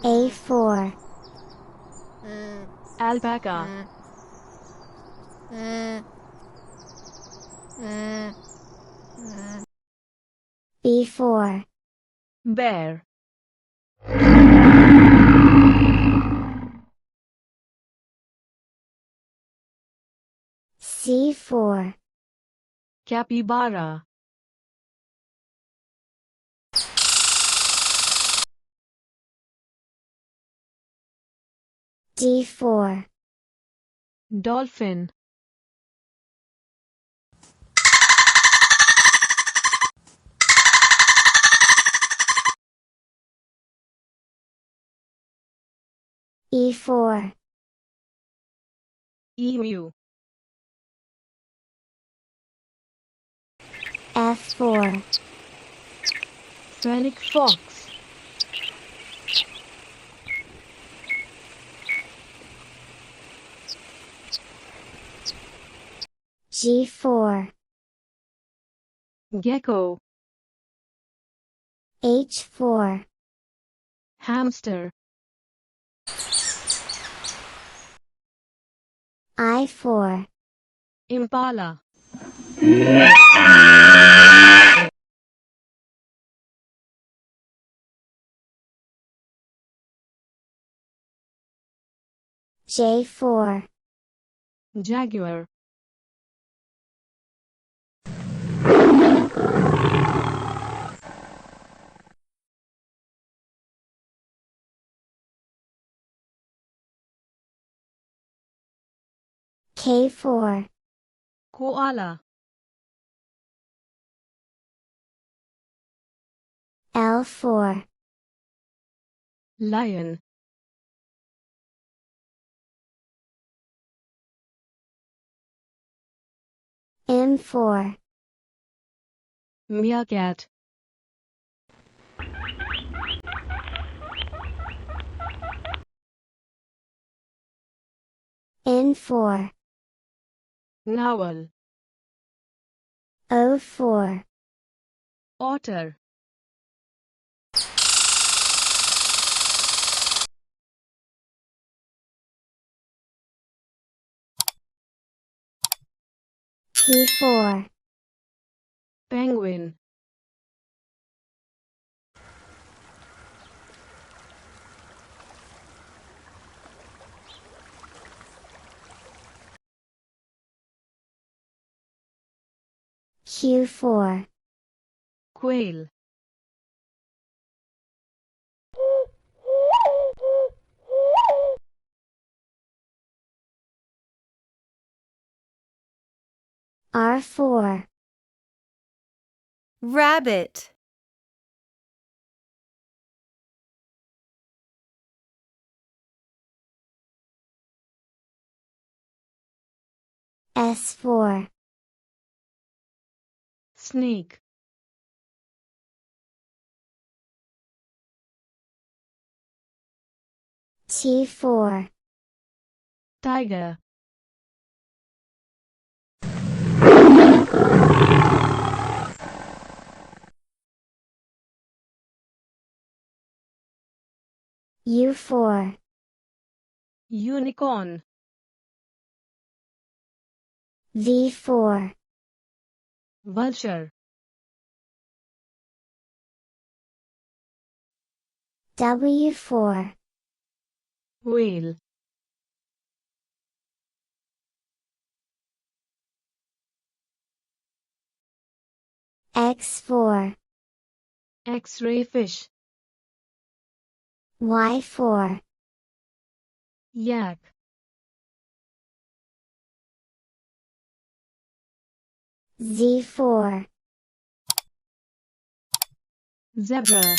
A for alpaca, B for bear, C for capybara, D for dolphin, E for emu, F for fennec fox, G for gecko, H for hamster, I for impala, J for jaguar, K for koala, L for lion, M for meerkat, N for narwhal, O for otter, P for penguin, Q for quail, R for rabbit, S for snake, T for tiger, U for unicorn, V for vulture, W for whale, X for X-ray fish, Y for yak, Z for zebra,